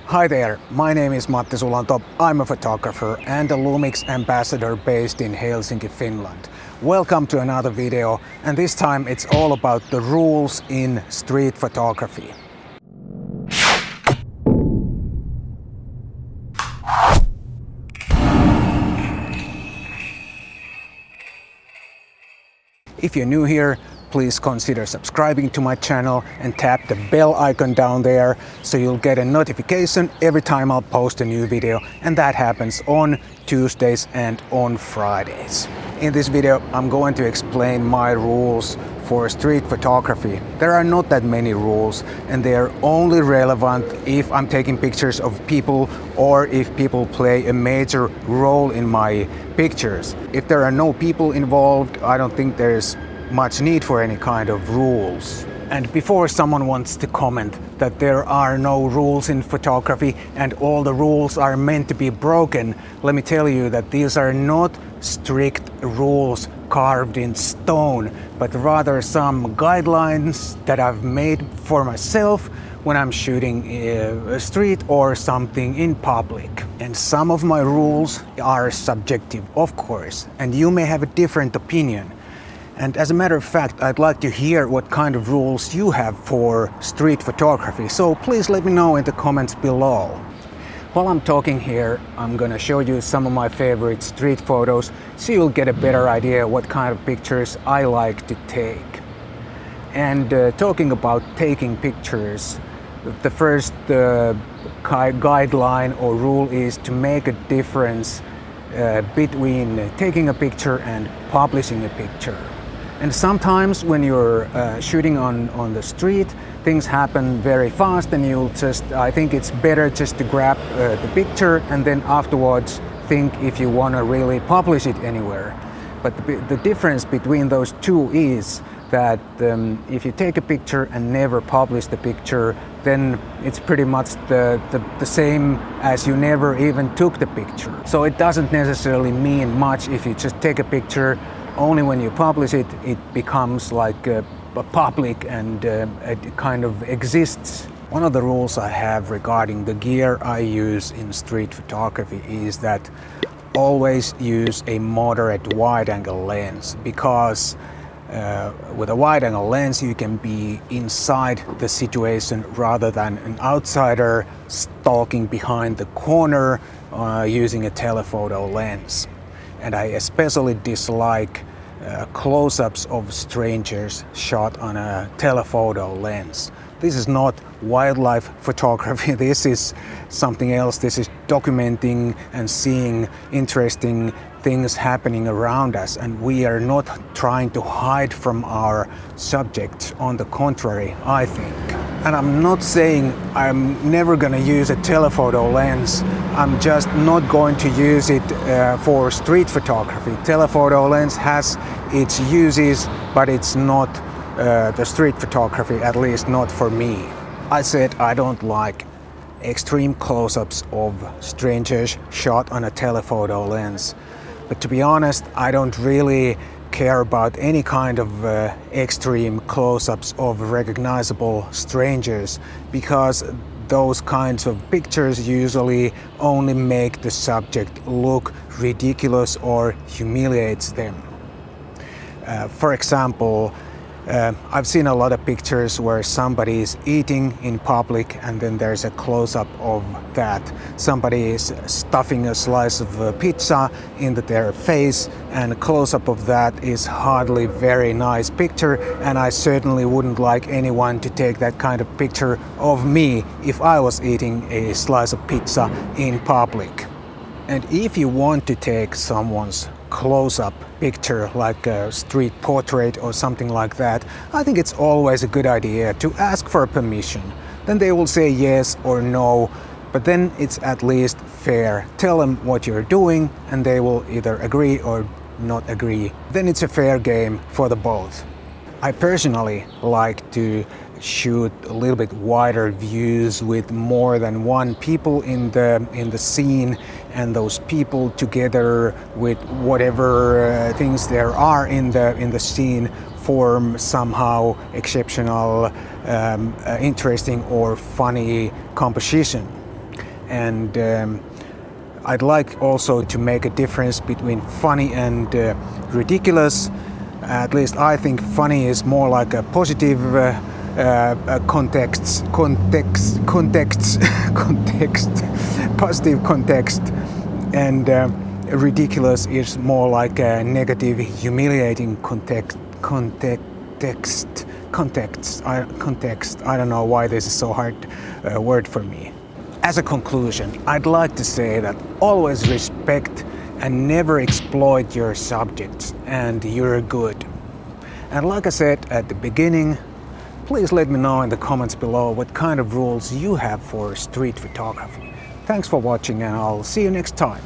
Hi there, my name is Matti Sulanto. I'm a photographer and a Lumix ambassador based in Helsinki, Finland. Welcome to another video, and this time it's all about the rules in street photography. If you're new here, please consider subscribing to my channel and tap the bell icon down there so you'll get a notification every time I'll post a new video, and that happens on Tuesdays and on Fridays. In this video, I'm going to explain my rules for street photography. There are not that many rules, and they're only relevant if I'm taking pictures of people or if people play a major role in my pictures. If there are no people involved, I don't think there's much need for any kind of rules. And before someone wants to comment that there are no rules in photography and all the rules are meant to be broken, let me tell you that these are not strict rules carved in stone, but rather some guidelines that I've made for myself when I'm shooting a street or something in public. And some of my rules are subjective, of course, and you may have a different opinion. And as a matter of fact, I'd like to hear what kind of rules you have for street photography, so please let me know in the comments below. While I'm talking here, I'm gonna show you some of my favorite street photos so you'll get a better idea what kind of pictures I like to take. And talking about taking pictures, the first guideline or rule is to make a difference between taking a picture and publishing a picture. And sometimes when you're shooting on the street, things happen very fast, and I think it's better just to grab the picture and then afterwards think if you want to really publish it anywhere. But the difference between those two is that if you take a picture and never publish the picture, then it's pretty much the same as you never even took the picture. So it doesn't necessarily mean much if you just take a picture. Only when you publish it, it becomes like a public and it kind of exists. One of the rules I have regarding the gear I use in street photography is that always use a moderate wide-angle lens, because with a wide-angle lens you can be inside the situation rather than an outsider stalking behind the corner using a telephoto lens. And I especially dislike close-ups of strangers shot on a telephoto lens. This is not wildlife photography, this is something else. This is documenting and seeing interesting things happening around us, and we are not trying to hide from our subjects. On the contrary, I think. And I'm not saying I'm never going to use a telephoto lens. I'm just not going to use it for street photography. Telephoto lens has its uses, but it's not the street photography, at least not for me. I said I don't like extreme close-ups of strangers shot on a telephoto lens. But to be honest, I don't really care about any kind of extreme close-ups of recognizable strangers, because those kinds of pictures usually only make the subject look ridiculous or humiliates them. For example, I've seen a lot of pictures where somebody is eating in public and then there's a close-up of that. Somebody is stuffing a slice of pizza into their face, and a close-up of that is hardly very nice picture, and I certainly wouldn't like anyone to take that kind of picture of me if I was eating a slice of pizza in public. And if you want to take someone's close-up picture, like a street portrait or something like that, I think it's always a good idea to ask for permission. Then they will say yes or no, but then it's at least fair. Tell them what you're doing and they will either agree or not agree. Then it's a fair game for the both. I personally like to shoot a little bit wider views with more than one people in the scene, and those people together with whatever things there are in the scene form somehow exceptional, interesting or funny composition. and I'd like also to make a difference between funny and ridiculous. At least I think funny is more like a positive context, positive context, and ridiculous is more like a negative, humiliating context. I don't know why this is so hard word for me. As a conclusion, I'd like to say that always respect and never exploit your subjects, and you're good. And like I said at the beginning, please let me know in the comments below what kind of rules you have for street photography. Thanks for watching, and I'll see you next time.